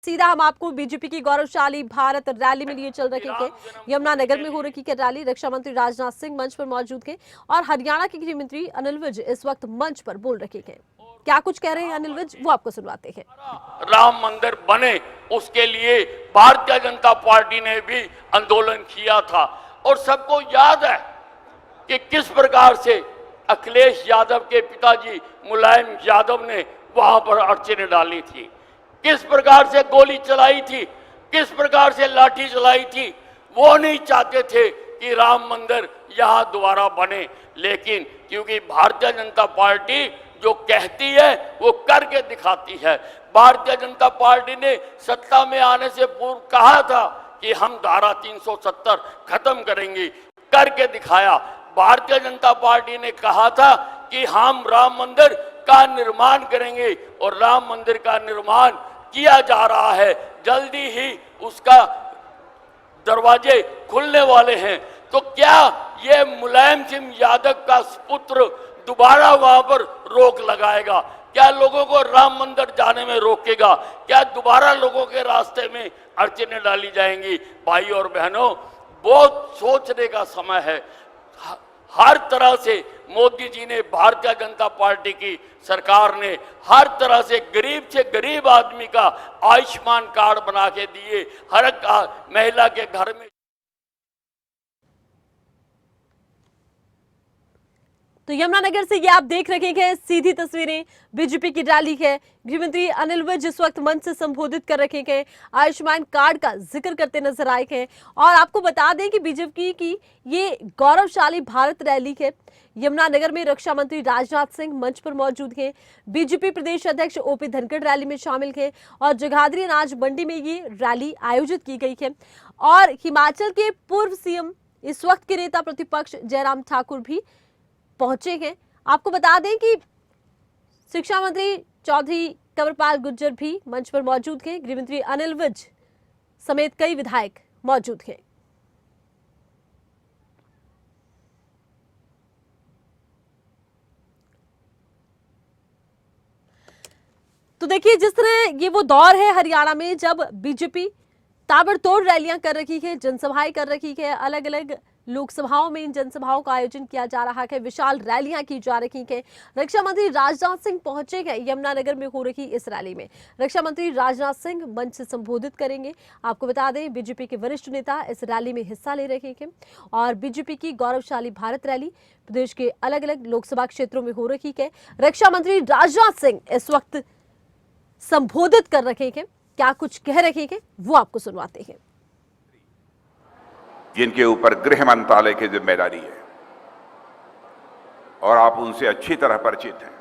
सीधा हम आपको बीजेपी की गौरवशाली भारत रैली में लिए चल रखे थे। यमुनानगर में हो रही है रैली। रक्षा मंत्री राजनाथ सिंह मंच पर मौजूद थे और हरियाणा के गृह मंत्री अनिल विज इस वक्त मंच पर बोल रखे हैं। क्या कुछ कह रहे हैं अनिल विज, वो आपको सुनवाते हैं। राम मंदिर बने उसके लिए भारतीय जनता पार्टी ने भी आंदोलन किया था और सबको याद है कि किस प्रकार से अखिलेश यादव के पिताजी मुलायम यादव ने वहां पर अड़चनें डाली थी, किस प्रकार से गोली चलाई थी, किस प्रकार से लाठी चलाई थी। वो नहीं चाहते थे कि राम मंदिर यहां दोबारा बने, लेकिन क्योंकि भारतीय जनता पार्टी जो कहती है वो करके दिखाती है। भारतीय जनता पार्टी ने सत्ता में आने से पूर्व कहा था कि हम धारा 370 खत्म करेंगे, करके दिखाया। भारतीय जनता पार्टी ने कहा था कि हम राम मंदिर का निर्माण करेंगे और राम मंदिर का निर्माण किया जा रहा है। जल्दी ही उसका दरवाजे खुलने वाले हैं। तो क्या ये मुलायम सिंह यादव का पुत्र दोबारा वहां पर रोक लगाएगा? क्या लोगों को राम मंदिर जाने में रोकेगा? क्या दोबारा लोगों के रास्ते में अड़चनें डाली जाएंगी? भाई और बहनों, बहुत सोचने का समय है। हर तरह से मोदी जी ने, भारतीय जनता पार्टी की सरकार ने हर तरह से गरीब आदमी का आयुष्मान कार्ड बना के दिए। हर महिला के घर में। तो यमुनानगर से ये आप देख रहे हैं सीधी तस्वीरें बीजेपी की रैली है। गृहमंत्री अनिल विज इस वक्त मंच से संबोधित कर रखे हैं, आयुष्मान कार्ड का जिक्र करते नजर आए हैं। और आपको बता दें कि बीजेपी की ये गौरवशाली भारत रैली है। यमुनानगर में रक्षा मंत्री राजनाथ सिंह मंच पर मौजूद हैं। बीजेपी प्रदेश अध्यक्ष ओपी धनखड़ रैली में शामिल हैं और जगाधरी अनाज मंडी में ये रैली आयोजित की गई है। और हिमाचल के पूर्व सीएम, इस वक्त के नेता प्रतिपक्ष जयराम ठाकुर भी पहुंचे हैं। आपको बता दें कि शिक्षा मंत्री चौधरी कंवरपाल गुर्जर भी मंच पर मौजूद हैं। गृहमंत्री अनिल विज समेत कई विधायक मौजूद हैं। तो देखिए, जिस तरह ये वो दौर है हरियाणा में जब बीजेपी ताबड़तोड़ रैलियां कर रही है, जनसभाएं कर रही है, अलग अलग लोकसभाओं में इन जनसभाओं का आयोजन किया जा रहा है, विशाल रैलियां की जा रही हैं। रक्षा मंत्री राजनाथ सिंह पहुंचे हैं यमुनानगर में हो रही इस रैली में। रक्षा मंत्री राजनाथ सिंह मंच से संबोधित करेंगे। आपको बता दें, बीजेपी के वरिष्ठ नेता इस रैली में हिस्सा ले रहे हैं और बीजेपी की गौरवशाली भारत रैली प्रदेश के अलग अलग लोकसभा क्षेत्रों में हो रही है। रक्षा मंत्री राजनाथ सिंह इस वक्त संबोधित कर रहे हैं। क्या कुछ कह रहे हैं वो आपको सुनवाते हैं। जिनके ऊपर गृह मंत्रालय की जिम्मेदारी है और आप उनसे अच्छी तरह परिचित हैं,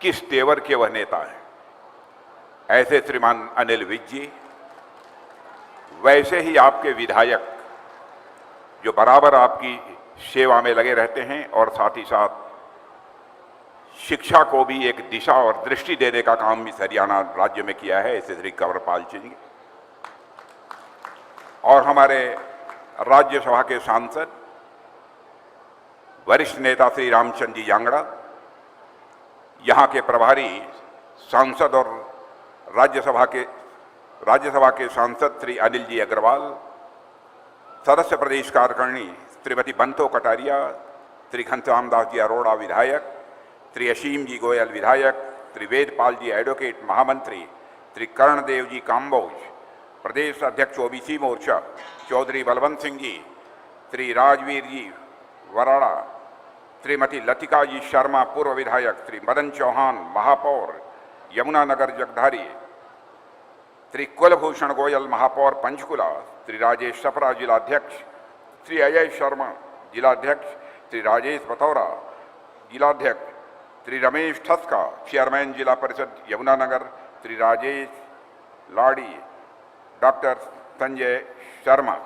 किस तेवर के वह नेता हैं। ऐसे श्रीमान अनिल विज जी, वैसे ही आपके विधायक जो बराबर आपकी सेवा में लगे रहते हैं और साथ ही साथ शिक्षा को भी एक दिशा और दृष्टि देने का काम इस हरियाणा राज्य में किया है, ऐसे श्री कंवरपाल जी। और हमारे राज्यसभा के सांसद वरिष्ठ नेता श्री रामचंद्र जी यांगड़ा, यहाँ के प्रभारी सांसद और राज्यसभा के सांसद श्री अनिल जी अग्रवाल, सदस्य प्रदेश कार्यकारिणी श्रीमती बंतो कटारिया, श्री घनश्याम दास जी अरोड़ा विधायक, श्री असीम जी गोयल विधायक, श्री वेदपाल जी एडवोकेट महामंत्री, श्री कर्णदेव जी काम्बोज प्रदेश अध्यक्ष ओबीसी मोर्चा, चौधरी बलवंत सिंह जी, श्री राजवीर जी वराड़ा, श्रीमती लतिका जी शर्मा पूर्व विधायक, श्री मदन चौहान महापौर यमुनानगर जगधारी, श्री कुलभूषण गोयल महापौर पंचकुला, श्री राजेश सफरा जिलाध्यक्ष, श्री अजय शर्मा जिलाध्यक्ष, श्री राजेश बतौरा जिलाध्यक्ष, श्री रमेश ठस्का चेयरमैन जिला परिषद यमुनानगर, श्री राजेश लाड़ी, डॉक्टर संजय शर्मा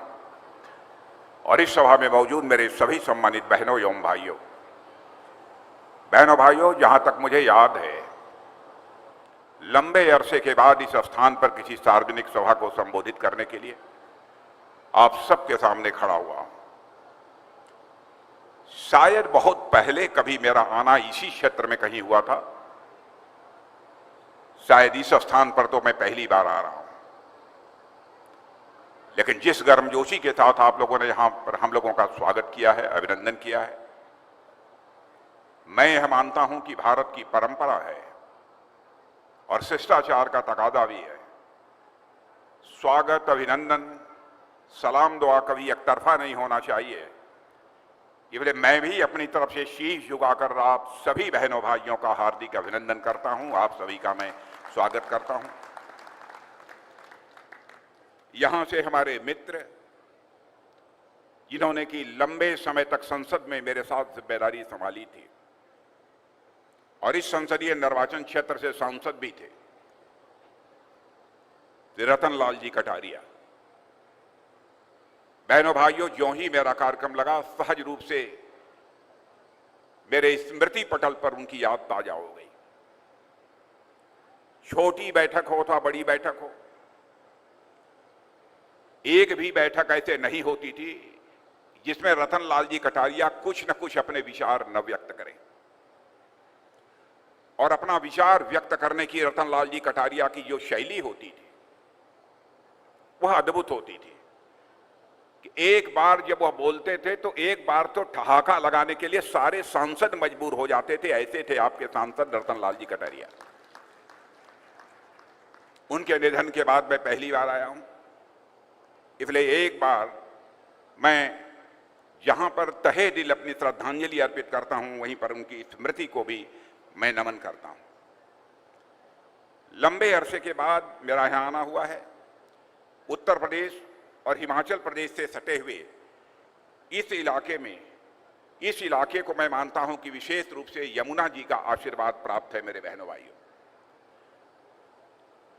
और इस सभा में मौजूद मेरे सभी सम्मानित बहनों एवं भाइयों। जहां तक मुझे याद है, लंबे अरसे के बाद इस स्थान पर किसी सार्वजनिक सभा को संबोधित करने के लिए आप सबके सामने खड़ा हुआ। शायद बहुत पहले कभी मेरा आना इसी क्षेत्र में कहीं हुआ था। शायद इस स्थान पर तो मैं पहली बार आ रहा हूं, लेकिन जिस गर्मजोशी के साथ आप लोगों ने यहां पर हम लोगों का स्वागत किया है, अभिनंदन किया है, मैं यह मानता हूं कि भारत की परंपरा है और शिष्टाचार का तकादा भी है। स्वागत, अभिनंदन, सलाम दुआ कभी एक तरफा नहीं होना चाहिए। इसलिए मैं भी अपनी तरफ से शीश झुकाकर आप सभी बहनों भाइयों का हार्दिक अभिनंदन करता हूं, आप सभी का मैं स्वागत करता हूं। यहां से हमारे मित्र जिन्होंने कि लंबे समय तक संसद में मेरे साथ जिम्मेदारी संभाली थी और इस संसदीय निर्वाचन क्षेत्र से सांसद भी थे, रतन लाल जी कटारिया। बहनों भाइयों, ज्यों ही मेरा कार्यक्रम लगा, सहज रूप से मेरे स्मृति पटल पर उनकी याद ताजा हो गई। छोटी बैठक हो अथवा बड़ी बैठक हो, एक भी बैठक ऐसे नहीं होती थी जिसमें रतन लाल जी कटारिया कुछ न कुछ अपने विचार न व्यक्त करें। और अपना विचार व्यक्त करने की रतन लाल जी कटारिया की जो शैली होती थी वह अद्भुत होती थी कि एक बार जब वह बोलते थे तो एक बार तो ठहाका लगाने के लिए सारे सांसद मजबूर हो जाते थे। ऐसे थे आपके सांसद रतन लाल जी कटारिया। उनके निधन के बाद मैं पहली बार आया हूं, इसलिए एक बार मैं जहां पर तहे दिल अपनी श्रद्धांजलि अर्पित करता हूं, वहीं पर उनकी स्मृति को भी मैं नमन करता हूं। लंबे अरसे के बाद मेरा यहां आना हुआ है। उत्तर प्रदेश और हिमाचल प्रदेश से सटे हुए इस इलाके को मैं मानता हूं कि विशेष रूप से यमुना जी का आशीर्वाद प्राप्त है। मेरे बहनों भाइयों,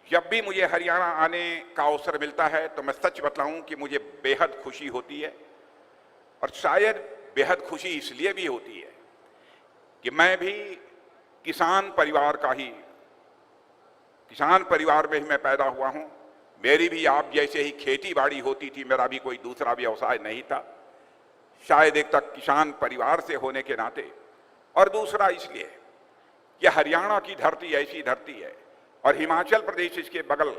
जब भी मुझे हरियाणा आने का अवसर मिलता है तो मैं सच बताऊं कि मुझे बेहद खुशी होती है। और शायद बेहद खुशी इसलिए भी होती है कि मैं भी किसान परिवार में ही मैं पैदा हुआ हूं। मेरी भी आप जैसे ही खेती बाड़ी होती थी, मेरा भी कोई दूसरा व्यवसाय नहीं था। शायद एक तक किसान परिवार से होने के नाते, और दूसरा इसलिए कि हरियाणा की धरती ऐसी धरती है और हिमाचल प्रदेश इसके बगल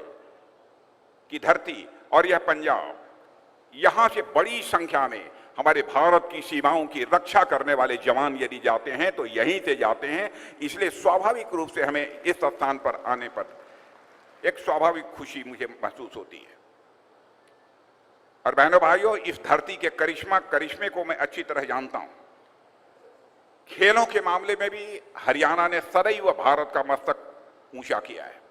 की धरती और यह पंजाब, यहां से बड़ी संख्या में हमारे भारत की सीमाओं की रक्षा करने वाले जवान यदि जाते हैं तो यहीं से जाते हैं। इसलिए स्वाभाविक रूप से हमें इस स्थान पर आने पर एक स्वाभाविक खुशी मुझे महसूस होती है। और बहनों भाइयों, इस धरती के करिश्मे को मैं अच्छी तरह जानता हूं। खेलों के मामले में भी हरियाणा ने सदैव भारत का मस्तक ऊंचा किया है।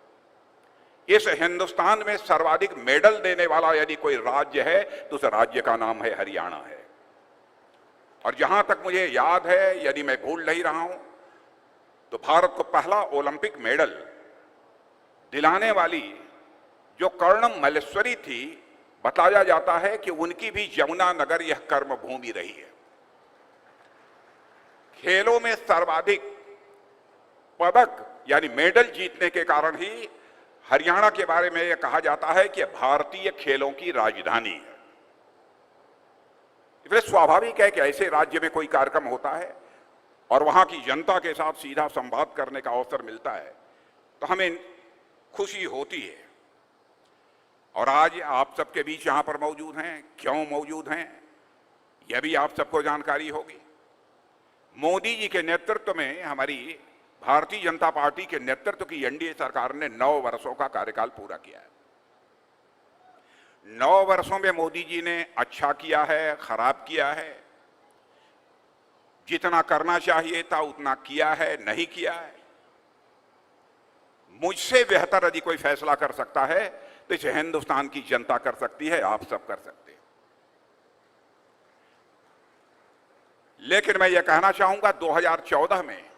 इस हिंदुस्तान में सर्वाधिक मेडल देने वाला यदि कोई राज्य है तो उस राज्य का नाम है हरियाणा है। और जहां तक मुझे याद है, यदि मैं भूल नहीं रहा हूं, तो भारत को पहला ओलंपिक मेडल दिलाने वाली जो कर्णम मल्लेश्वरी थी, बताया जाता है कि उनकी भी यमुनानगर यह कर्मभूमि रही है। खेलों में सर्वाधिक पदक यानी मेडल जीतने के कारण ही हरियाणा के बारे में यह कहा जाता है कि भारतीय खेलों की राजधानी है। इसलिए स्वाभाविक है कि ऐसे राज्य में कोई कार्यक्रम होता है और वहां की जनता के साथ सीधा संवाद करने का अवसर मिलता है तो हमें खुशी होती है। और आज आप सबके बीच यहां पर मौजूद हैं। क्यों मौजूद हैं यह भी आप सबको जानकारी होगी। मोदी जी के नेतृत्व में हमारी भारतीय जनता पार्टी के नेतृत्व की एनडीए सरकार ने 9 वर्षों का कार्यकाल पूरा किया है। 9 वर्षों में मोदी जी ने अच्छा किया है, खराब किया है, जितना करना चाहिए था उतना किया है, नहीं किया है। मुझसे बेहतर यदि कोई फैसला कर सकता है तो इसे हिंदुस्तान की जनता कर सकती है, आप सब कर सकते हैं। लेकिन मैं यह कहना चाहूंगा, 2014 में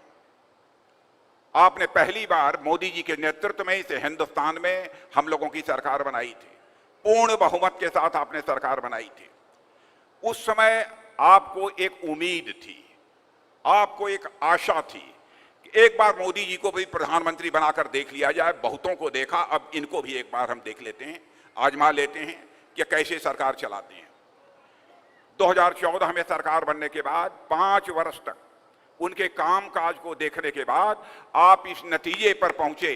आपने पहली बार मोदी जी के नेतृत्व में इस हिंदुस्तान में हम लोगों की सरकार बनाई थी। पूर्ण बहुमत के साथ आपने सरकार बनाई थी। उस समय आपको एक उम्मीद थी, आपको एक आशा थी कि एक बार मोदी जी को भी प्रधानमंत्री बनाकर देख लिया जाए। बहुतों को देखा, अब इनको भी एक बार हम देख लेते हैं, आजमा लेते हैं कि कैसे सरकार चलाते हैं। 2014 में सरकार बनने के बाद 5 वर्ष तक उनके कामकाज को देखने के बाद आप इस नतीजे पर पहुंचे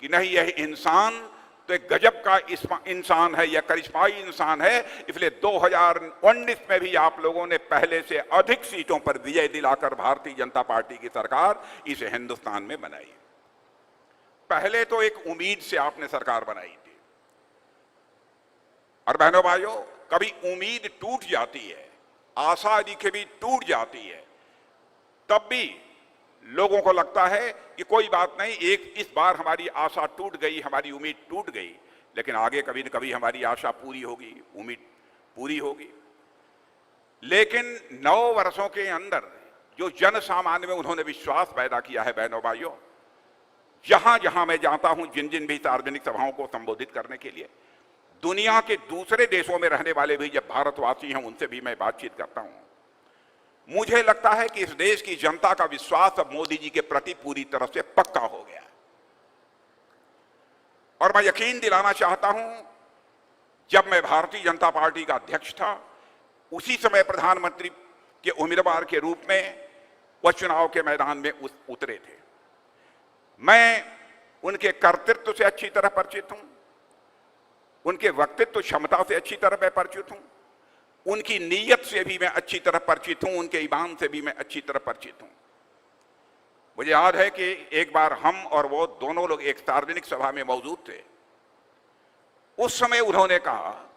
कि नहीं, यह इंसान तो एक गजब का इंसान है, यह करिश्माई इंसान है, इसलिए 2019 में भी आप लोगों ने पहले से अधिक सीटों पर विजय दिलाकर भारतीय जनता पार्टी की सरकार इस हिंदुस्तान में बनाई। पहले तो एक उम्मीद से आपने सरकार बनाई थी, और बहनों भाइयों, कभी उम्मीद टूट जाती है, आशा यदि कभी टूट जाती है, तब भी लोगों को लगता है कि कोई बात नहीं, इस बार हमारी आशा टूट गई, हमारी उम्मीद टूट गई, लेकिन आगे कभी न कभी हमारी आशा पूरी होगी, उम्मीद पूरी होगी। लेकिन 9 वर्षों के अंदर जो जन सामान्य में उन्होंने विश्वास पैदा किया है, बहनों भाइयों, जहां जहां मैं जाता हूं, जिन जिन भी सार्वजनिक सभाओं को संबोधित करने के लिए, दुनिया के दूसरे देशों में रहने वाले भी जब भारतवासी हैं, उनसे भी मैं बातचीत करता हूं, मुझे लगता है कि इस देश की जनता का विश्वास अब मोदी जी के प्रति पूरी तरह से पक्का हो गया। और मैं यकीन दिलाना चाहता हूं, जब मैं भारतीय जनता पार्टी का अध्यक्ष था, उसी समय प्रधानमंत्री के उम्मीदवार के रूप में वह चुनाव के मैदान में उतरे थे। मैं उनके कर्तृत्व से अच्छी तरह परिचित हूं, उनके वक्तृत्व क्षमता से अच्छी तरह मैं परिचित हूं, उनकी नीयत से भी मैं अच्छी तरह परिचित हूं, उनके ईमान से भी मैं अच्छी तरह परिचित हूं। मुझे याद है कि एक बार हम और वो दोनों लोग एक सार्वजनिक सभा में मौजूद थे। उस समय उन्होंने कहा,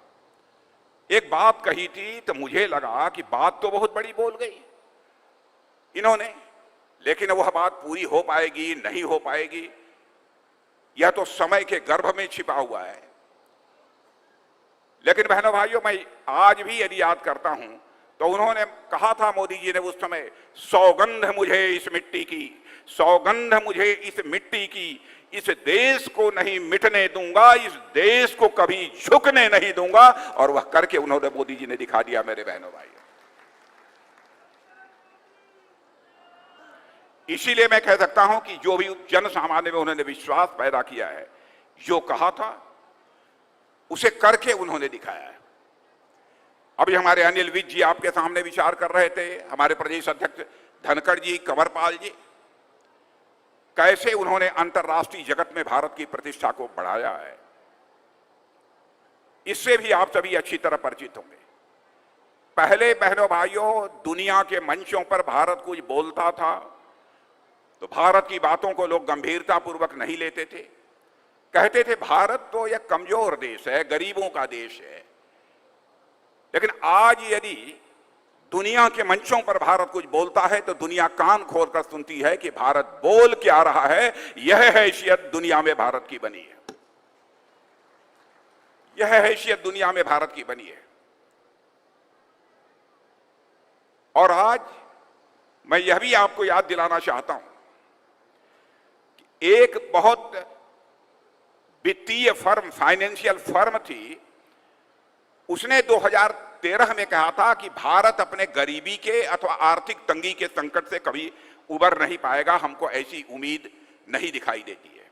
एक बात कही थी, तो मुझे लगा कि बात तो बहुत बड़ी बोल गई इन्होंने, लेकिन वह बात पूरी हो पाएगी नहीं हो पाएगी, यह तो समय के गर्भ में छिपा हुआ है। लेकिन बहनों भाइयों, मैं आज भी यदि याद करता हूं, तो उन्होंने कहा था, मोदी जी ने उस समय, सौगंध मुझे इस मिट्टी की, सौगंध मुझे इस मिट्टी की, इस देश को नहीं मिटने दूंगा, इस देश को कभी झुकने नहीं दूंगा। और वह करके उन्होंने, मोदी जी ने दिखा दिया। मेरे बहनों भाइयों, इसीलिए मैं कह सकता हूं कि जो भी जन सामान्य में उन्होंने विश्वास पैदा किया है, जो कहा था उसे करके उन्होंने दिखाया है। अभी हमारे अनिल विज जी आपके सामने विचार कर रहे थे, हमारे प्रदेश अध्यक्ष धनखड़ जी, कंवरपाल जी, कैसे उन्होंने अंतर्राष्ट्रीय जगत में भारत की प्रतिष्ठा को बढ़ाया है, इससे भी आप सभी अच्छी तरह परिचित होंगे। पहले बहनों भाइयों, दुनिया के मंचों पर भारत कुछ बोलता था तो भारत की बातों को लोग गंभीरता पूर्वक नहीं लेते थे, कहते थे भारत तो यह कमजोर देश है, गरीबों का देश है। लेकिन आज यदि दुनिया के मंचों पर भारत कुछ बोलता है तो दुनिया कान खोलकर सुनती है कि भारत बोल क्या रहा है। यह हैसियत दुनिया में भारत की बनी है, यह हैसियत दुनिया में भारत की बनी है। और आज मैं यह भी आपको याद दिलाना चाहता हूं कि एक बहुत वित्तीय फर्म, फाइनेंशियल फर्म थी, उसने 2013 में कहा था कि भारत अपने गरीबी के अथवा आर्थिक तंगी के संकट से कभी उबर नहीं पाएगा, हमको ऐसी उम्मीद नहीं दिखाई देती है।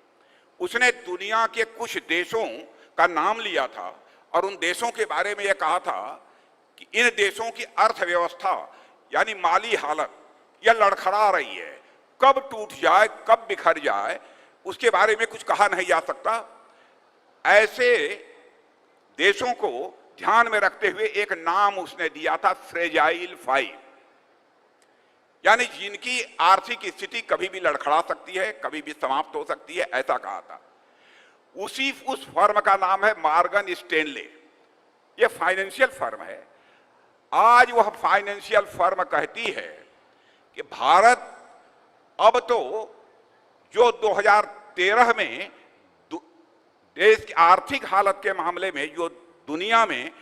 उसने दुनिया के कुछ देशों का नाम लिया था और उन देशों के बारे में यह कहा था कि इन देशों की अर्थव्यवस्था यानी माली हालत यह लड़खड़ा रही है, कब टूट जाए, कब बिखर जाए, उसके बारे में कुछ कहा नहीं जा सकता। ऐसे देशों को ध्यान में रखते हुए एक नाम उसने दिया था, फ्रेजाइल 5, यानी जिनकी आर्थिक स्थिति कभी भी लड़खड़ा सकती है, कभी भी समाप्त हो सकती है, ऐसा कहा था। उस फर्म का नाम है मॉर्गन स्टैनले। यह फाइनेंशियल फर्म है। आज वह फाइनेंशियल फर्म कहती है कि भारत अब तो जो 2013 में देश की आर्थिक हालत के मामले में जो दुनिया में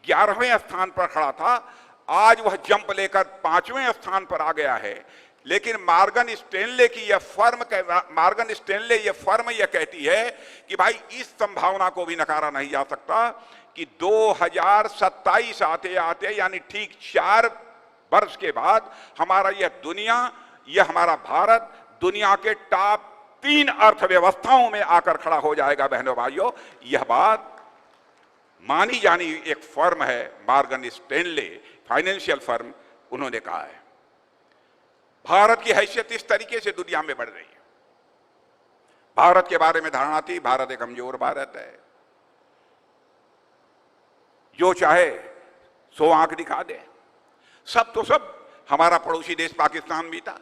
11वें स्थान पर खड़ा था, आज वह जंप लेकर 5वें स्थान पर आ गया है। लेकिन मॉर्गन स्टैनले की यह फर्म यह कहती है कि भाई इस संभावना को भी नकारा नहीं जा सकता कि 2027 आते आते यानी ठीक 4 वर्ष के बाद हमारा यह हमारा भारत दुनिया के टॉप 3 अर्थव्यवस्थाओं में आकर खड़ा हो जाएगा। बहनों भाइयों, यह बात मानी जानी एक फर्म है, मॉर्गन स्टैनले फाइनेंशियल फर्म, उन्होंने कहा है। भारत की हैसियत इस तरीके से दुनिया में बढ़ रही है। भारत के बारे में धारणा थी, भारत एक कमजोर भारत है, जो चाहे सो आंख दिखा दे। सब तो सब, हमारा पड़ोसी देश पाकिस्तान भी था,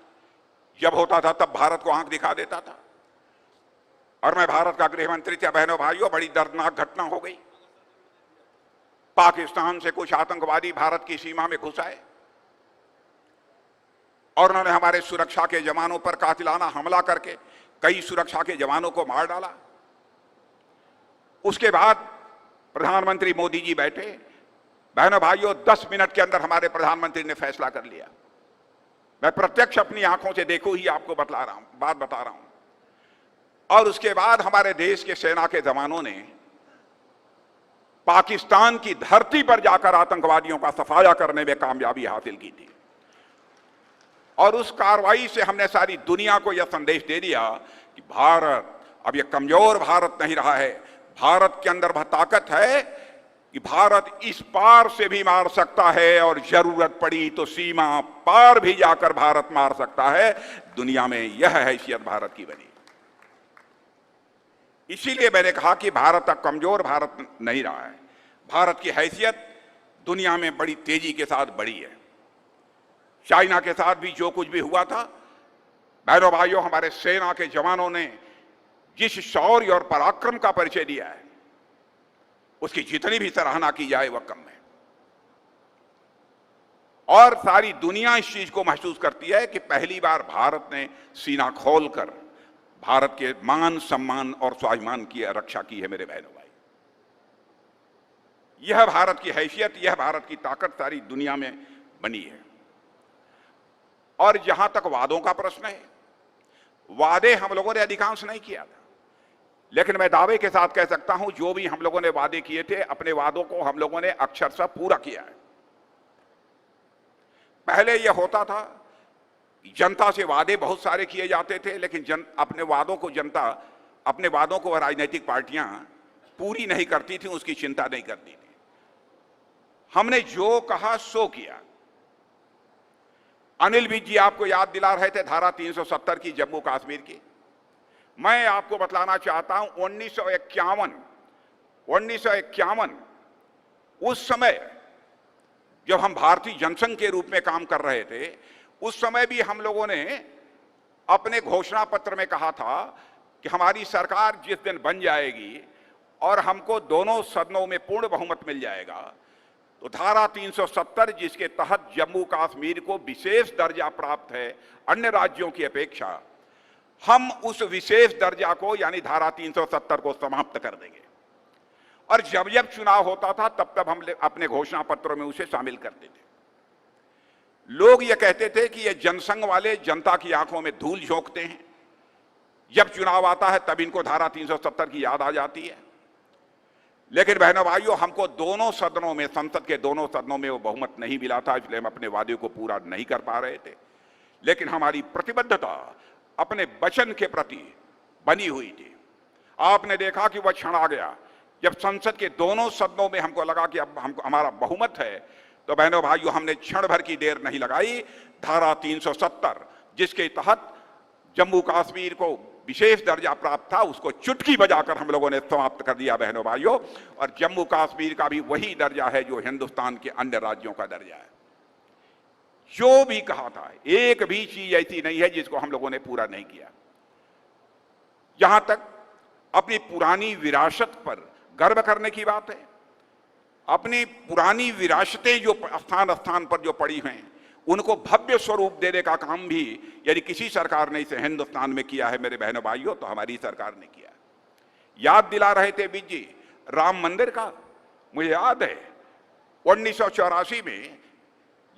जब होता था तब भारत को आंख दिखा देता था। और मैं भारत का गृह मंत्री था। बहनों भाइयों, बड़ी दर्दनाक घटना हो गई। पाकिस्तान से कुछ आतंकवादी भारत की सीमा में घुस आए और उन्होंने हमारे सुरक्षा के जवानों पर कातिलाना हमला करके कई सुरक्षा के जवानों को मार डाला। उसके बाद प्रधानमंत्री मोदी जी बैठे। बहनों भाइयों, 10 मिनट के अंदर हमारे प्रधानमंत्री ने फैसला कर लिया। मैं प्रत्यक्ष अपनी आंखों से देखो ही आपको बात बता रहा हूं। और उसके बाद हमारे देश के सेना के जवानों ने पाकिस्तान की धरती पर जाकर आतंकवादियों का सफाया करने में कामयाबी हासिल की थी। और उस कार्रवाई से हमने सारी दुनिया को यह संदेश दे दिया कि भारत अब यह कमजोर भारत नहीं रहा है। भारत के अंदर वह ताकत है कि भारत इस पार से भी मार सकता है और जरूरत पड़ी तो सीमा पार भी जाकर भारत मार सकता है। दुनिया में यह हैसियत भारत की बनी। इसीलिए मैंने कहा कि भारत अब कमजोर भारत नहीं रहा है। भारत की हैसियत दुनिया में बड़ी तेजी के साथ बढ़ी है। चाइना के साथ भी जो कुछ भी हुआ था, बहनों भाइयों, हमारे सेना के जवानों ने जिस शौर्य और पराक्रम का परिचय दिया है, उसकी जितनी भी सराहना की जाए वह कम है। और सारी दुनिया इस चीज को महसूस करती है कि पहली बार भारत ने सीना खोलकर भारत के मान सम्मान और स्वाभिमान की रक्षा की है। मेरे बहनों भाई, यह भारत की हैसियत, यह भारत की ताकत सारी दुनिया में बनी है। और जहां तक वादों का प्रश्न है, वादे हम लोगों ने अधिकांश नहीं किया था, लेकिन मैं दावे के साथ कह सकता हूं जो भी हम लोगों ने वादे किए थे, अपने वादों को हम लोगों ने अक्षरशः पूरा किया है। पहले यह होता था जनता से वादे बहुत सारे किए जाते थे, लेकिन अपने वादों को राजनीतिक पार्टियां पूरी नहीं करती थी, उसकी चिंता नहीं करती थी। हमने जो कहा सो किया। अनिल विज जी आपको याद दिला रहे थे धारा 370 की, जम्मू कश्मीर की। मैं आपको बतलाना चाहता हूं 1951 उस समय जब हम भारतीय जनसंघ के रूप में काम कर रहे थे, उस समय भी हम लोगों ने अपने घोषणा पत्र में कहा था कि हमारी सरकार जिस दिन बन जाएगी और हमको दोनों सदनों में पूर्ण बहुमत मिल जाएगा, तो धारा 370 जिसके तहत जम्मू कश्मीर को विशेष दर्जा प्राप्त है अन्य राज्यों की अपेक्षा, हम उस विशेष दर्जा को यानी धारा 370 को समाप्त कर देंगे। और जब जब चुनाव होता था तब तब हम अपने घोषणा पत्रों में उसे शामिल करते थे। लोग ये कहते थे कि ये जनसंघ वाले जनता की आंखों में धूल झोंकते हैं, जब चुनाव आता है तब इनको धारा 370 की याद आ जाती है। लेकिन बहनों भाइयों, हमको दोनों सदनों में, संसद के दोनों सदनों में वो बहुमत नहीं मिला था, इसलिए हम अपने वादे को पूरा नहीं कर पा रहे थे। लेकिन हमारी प्रतिबद्धता अपने वचन के प्रति बनी हुई थी। आपने देखा कि वह क्षण आ गया जब संसद के दोनों सदनों में हमको लगा कि अब हमारा बहुमत है, तो बहनों भाइयों, हमने क्षण भर की देर नहीं लगाई। धारा 370 जिसके तहत जम्मू कश्मीर को विशेष दर्जा प्राप्त था, उसको चुटकी बजाकर हम लोगों ने समाप्त कर दिया बहनों भाइयों। और जम्मू कश्मीर का भी वही दर्जा है जो हिंदुस्तान के अन्य राज्यों का दर्जा है। जो भी कहा था, एक भी चीज ऐसी नहीं है जिसको हम लोगों ने पूरा नहीं किया। जहां तक अपनी पुरानी विरासत पर गर्व करने की बात है, अपनी पुरानी विरासतें जो स्थान स्थान पर जो पड़ी हैं, उनको भव्य स्वरूप देने का काम भी यदि किसी सरकार ने इसे हिंदुस्तान में किया है मेरे बहनों भाइयों, तो हमारी सरकार ने किया। याद दिला रहे थे विज जी राम मंदिर का। मुझे याद है 1984 में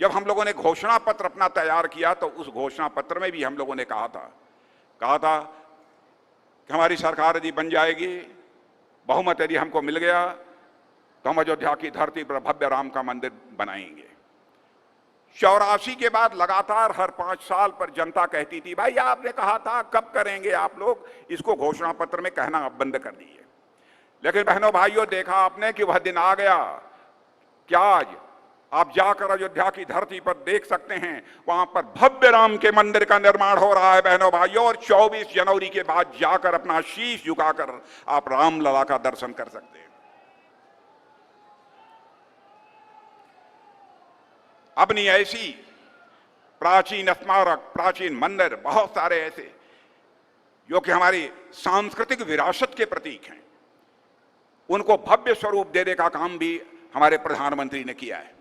जब हम लोगों ने घोषणा पत्र अपना तैयार किया, तो उस घोषणा पत्र में भी हम लोगों ने कहा था कि हमारी सरकार यदि बन जाएगी, बहुमत यदि हमको मिल गया, तो हम अयोध्या की धरती पर भव्य राम का मंदिर बनाएंगे। 84 के बाद लगातार हर 5 साल पर जनता कहती थी, भाई आपने कहा था, कब करेंगे आप लोग? इसको घोषणा पत्र में कहना आप बंद कर दीजिए। लेकिन बहनों भाइयों, देखा आपने कि वह दिन आ गया। क्या आप जाकर अयोध्या की धरती पर देख सकते हैं, वहां पर भव्य राम के मंदिर का निर्माण हो रहा है बहनों भाइयों, और 24 जनवरी के बाद जाकर अपना शीश झुकाकर आप रामलला का दर्शन कर सकते हैं। अपनी ऐसी प्राचीन स्मारक, प्राचीन मंदिर, बहुत सारे ऐसे जो कि हमारी सांस्कृतिक विरासत के प्रतीक हैं, उनको भव्य स्वरूप देने का काम भी हमारे प्रधानमंत्री ने किया है।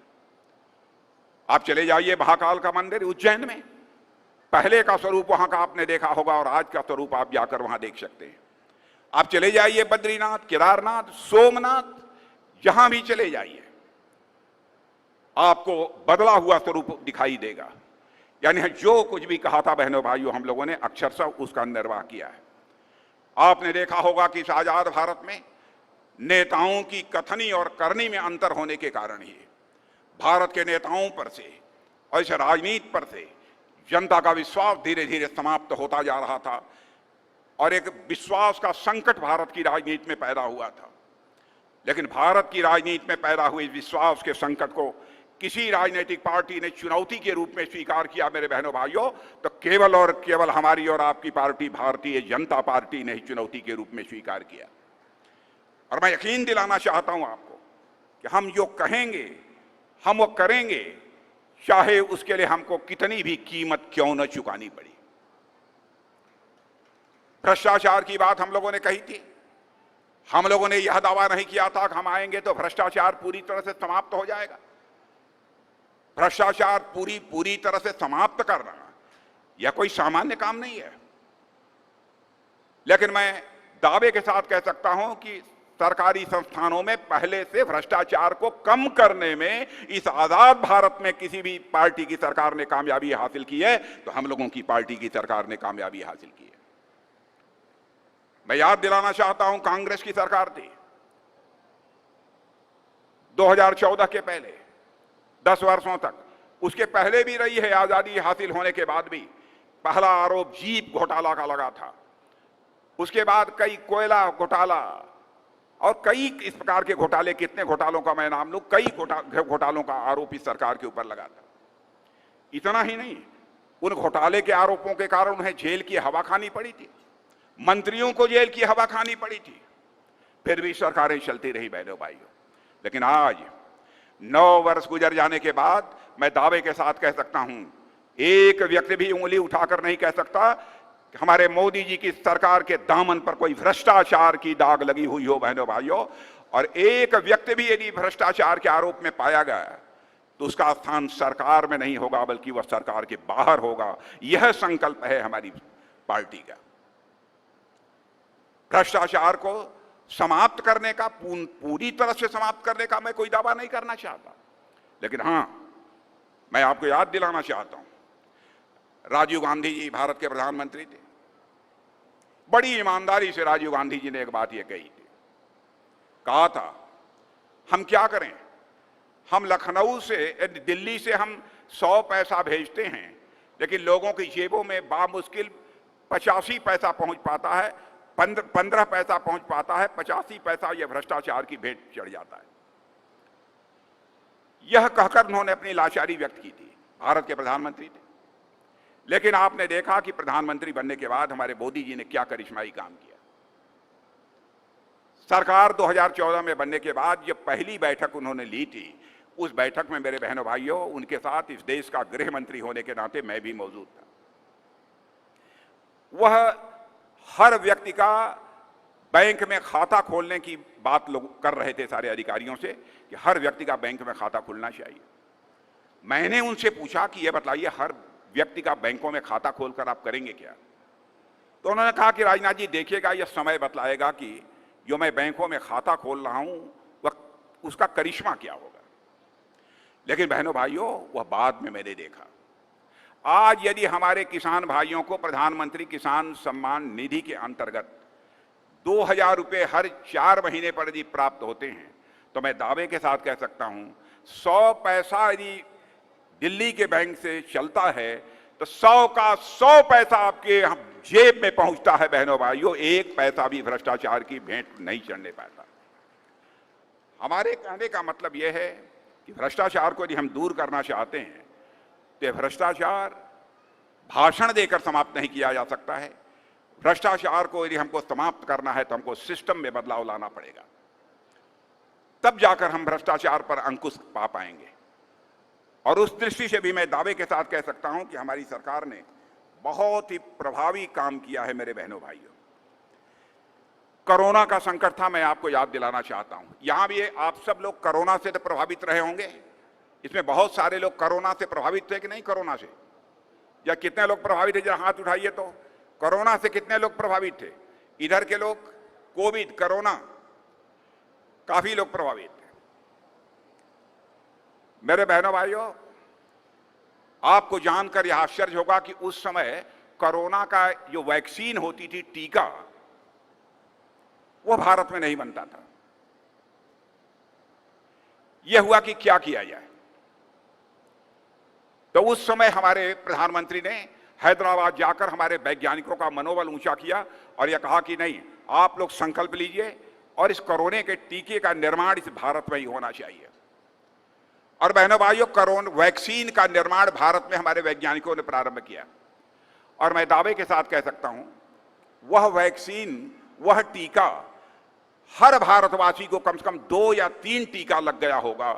आप चले जाइए महाकाल का मंदिर उज्जैन में, पहले का स्वरूप वहां का आपने देखा होगा और आज का स्वरूप आप जाकर वहां देख सकते हैं। आप चले जाइए बद्रीनाथ, केदारनाथ, सोमनाथ, जहां भी चले जाइए आपको बदला हुआ स्वरूप दिखाई देगा। यानी जो कुछ भी कहा था बहनों भाइयों, हम लोगों ने अक्षरशः उसका निर्वाह किया है। आपने देखा होगा कि इस आजाद भारत में नेताओं की कथनी और करनी में अंतर होने के कारण ही भारत के नेताओं पर से और इस राजनीति पर से जनता का विश्वास धीरे धीरे समाप्त होता जा रहा था और एक विश्वास का संकट भारत की राजनीति में पैदा हुआ था। लेकिन भारत की राजनीति में पैदा हुए विश्वास के संकट को किसी राजनीतिक पार्टी ने चुनौती के रूप में स्वीकार किया मेरे बहनों भाइयों, तो केवल और केवल हमारी और आपकी पार्टी भारतीय जनता पार्टी ने ही चुनौती के रूप में स्वीकार किया। और मैं यकीन दिलाना चाहता हूं आपको कि हम जो कहेंगे हम वो करेंगे, चाहे उसके लिए हमको कितनी भी कीमत क्यों न चुकानी पड़ी। भ्रष्टाचार की बात हम लोगों ने कही थी। हम लोगों ने यह दावा नहीं किया था कि हम आएंगे तो भ्रष्टाचार पूरी तरह से समाप्त हो जाएगा। भ्रष्टाचार पूरी तरह से समाप्त करना यह कोई सामान्य काम नहीं है। लेकिन मैं दावे के साथ कह सकता हूं कि सरकारी संस्थानों में पहले से भ्रष्टाचार को कम करने में इस आजाद भारत में किसी भी पार्टी की सरकार ने कामयाबी हासिल की है तो हम लोगों की पार्टी की सरकार ने कामयाबी हासिल की है। मैं याद दिलाना चाहता हूं, कांग्रेस की सरकार थी 2014 के पहले 10 वर्षों तक, उसके पहले भी रही है। आजादी हासिल होने के बाद भी पहला आरोप जीप घोटाला का लगा था, उसके बाद कई कोयला घोटाला और कई इस प्रकार के घोटाले, कितने घोटालों का मैं नाम लूं, कई घोटालों का आरोप इस सरकार के ऊपर लगा था। इतना ही नहीं, उन घोटाले के आरोपों के कारण उन्हें जेल की हवा खानी पड़ी थी, मंत्रियों को जेल की हवा खानी पड़ी थी, फिर भी सरकारें चलती रही बहनों भाइयों। लेकिन आज 9 वर्ष गुजर जाने के बाद मैं दावे के साथ कह सकता हूं, एक व्यक्ति भी उंगली उठाकर नहीं कह सकता कि हमारे मोदी जी की सरकार के दामन पर कोई भ्रष्टाचार की दाग लगी हुई हो बहनों भाइयों। और एक व्यक्ति भी यदि भ्रष्टाचार के आरोप में पाया गया तो उसका स्थान सरकार में नहीं होगा बल्कि वह सरकार के बाहर होगा। यह संकल्प है हमारी पार्टी का। भ्रष्टाचार को समाप्त करने का, पूरी तरह से समाप्त करने का मैं कोई दावा नहीं करना चाहता, लेकिन हां, मैं आपको याद दिलाना चाहता हूं, राजीव गांधी जी भारत के प्रधानमंत्री थे। बड़ी ईमानदारी से राजीव गांधी जी ने एक बात यह कही थी, कहा था हम क्या करें, हम लखनऊ से, दिल्ली से हम 100 पैसा भेजते हैं लेकिन लोगों की जेबों में बामुश्किल 85 पैसा पहुंच पाता है, 15 पैसा पहुंच पाता है, 85 पैसा यह भ्रष्टाचार की भेंट चढ़ जाता है। यह कहकर उन्होंने अपनी लाचारी व्यक्त की थी। भारत के प्रधानमंत्री थे। लेकिन आपने देखा कि प्रधानमंत्री बनने के बाद हमारे मोदी जी ने क्या करिश्माई काम किया। सरकार 2014 में बनने के बाद जब पहली बैठक उन्होंने ली थी, उस बैठक में मेरे बहनों भाइयों, उनके साथ इस देश का गृह मंत्री होने के नाते मैं भी मौजूद था। वह हर व्यक्ति का बैंक में खाता खोलने की बात लोग कर रहे थे सारे अधिकारियों से कि हर व्यक्ति का बैंक में खाता खुलना चाहिए। मैंने उनसे पूछा कि यह बताइए, हर व्यक्ति का बैंकों में खाता खोलकर आप करेंगे क्या? तो उन्होंने कहा कि राजनाथ जी देखिएगा, यह समय बतलाएगा कि जो मैं बैंकों में खाता खोल रहा हूं वह उसका करिश्मा क्या होगा। लेकिन बहनों भाइयों, वह बाद में मैंने देखा। आज यदि हमारे किसान भाइयों को प्रधानमंत्री किसान सम्मान निधि के अंतर्गत 2000 रुपये हर 4 महीने पर यदि प्राप्त होते हैं तो मैं दावे के साथ कह सकता हूं 100 पैसा यदि दिल्ली के बैंक से चलता है तो 100 का 100 पैसा आपके जेब में पहुंचता है बहनों भाइयों। एक पैसा भी भ्रष्टाचार की भेंट नहीं चढ़ने पाता। हमारे कहने का मतलब यह है कि भ्रष्टाचार को यदि हम दूर करना चाहते हैं तो भ्रष्टाचार भाषण देकर समाप्त नहीं किया जा सकता है। भ्रष्टाचार को यदि हमको समाप्त करना है तो हमको सिस्टम में बदलाव लाना पड़ेगा, तब जाकर हम भ्रष्टाचार पर अंकुश पा पाएंगे। और उस दृष्टि से भी मैं दावे के साथ कह सकता हूं कि हमारी सरकार ने बहुत ही प्रभावी काम किया है। मेरे बहनों भाइयों, कोरोना का संकट था, मैं आपको याद दिलाना चाहता हूं। यहां भी आप सब लोग कोरोना से तो प्रभावित रहे होंगे, इसमें बहुत सारे लोग कोरोना से प्रभावित थे कि नहीं कोरोना से? या कितने लोग प्रभावित थे? जरा हाथ उठाइए तो। कोरोना से कितने लोग प्रभावित थे? इधर के लोग कोविड, कोरोना, काफी लोग प्रभावित थे। मेरे बहनों भाइयों, आपको जानकर यह आश्चर्य होगा कि उस समय कोरोना का जो वैक्सीन होती थी, टीका, वो भारत में नहीं बनता था। यह हुआ कि क्या किया जाए। तो उस समय हमारे प्रधानमंत्री ने हैदराबाद जाकर हमारे वैज्ञानिकों का मनोबल ऊंचा किया और यह कहा कि नहीं, आप लोग संकल्प लीजिए और इस कोरोना के टीके का निर्माण इस भारत में ही होना चाहिए। और बहनों भाइयों, कोरोना वैक्सीन का निर्माण भारत में हमारे वैज्ञानिकों ने प्रारंभ किया। और मैं दावे के साथ कह सकता हूं, वह वैक्सीन, वह टीका हर भारतवासी को कम से कम 2 या 3 टीका लग गया होगा।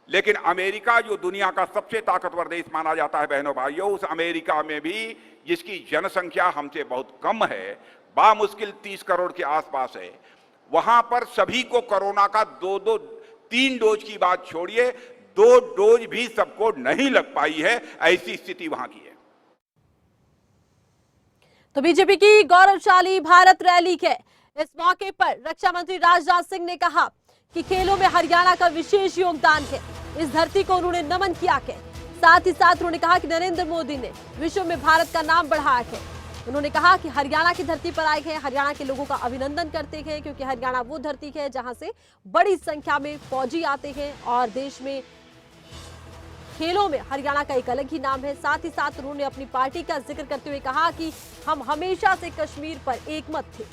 लेकिन अमेरिका, जो दुनिया का सबसे ताकतवर देश माना जाता है बहनों भाइयों, उस अमेरिका में भी, जिसकी जनसंख्या हमसे बहुत कम है, बामुश्किल 30 करोड़ के आसपास है, वहां पर सभी को कोरोना का 3 डोज की बात छोड़िए, 2 डोज भी सबको नहीं लग पाई है। ऐसी स्थिति वहां की है। तो बीजेपी की गौरवशाली भारत रैली के इस मौके पर रक्षा मंत्री राजनाथ सिंह ने कहा कि खेलों में हरियाणा का विशेष योगदान है। इस धरती को उन्होंने नमन किया है। साथ ही साथ उन्होंने कहा कि नरेंद्र मोदी ने विश्व में भारत का नाम बढ़ाया है। उन्होंने कहा कि हरियाणा की धरती पर आए हैं, हरियाणा के लोगों का अभिनंदन करते हैं, क्योंकि हरियाणा वो धरती है जहां से बड़ी संख्या में फौजी आते हैं और देश में खेलों में हरियाणा का एक अलग ही नाम है। साथ ही साथ उन्होंने अपनी पार्टी का जिक्र करते हुए कहा कि हम हमेशा से कश्मीर पर एकमत थे।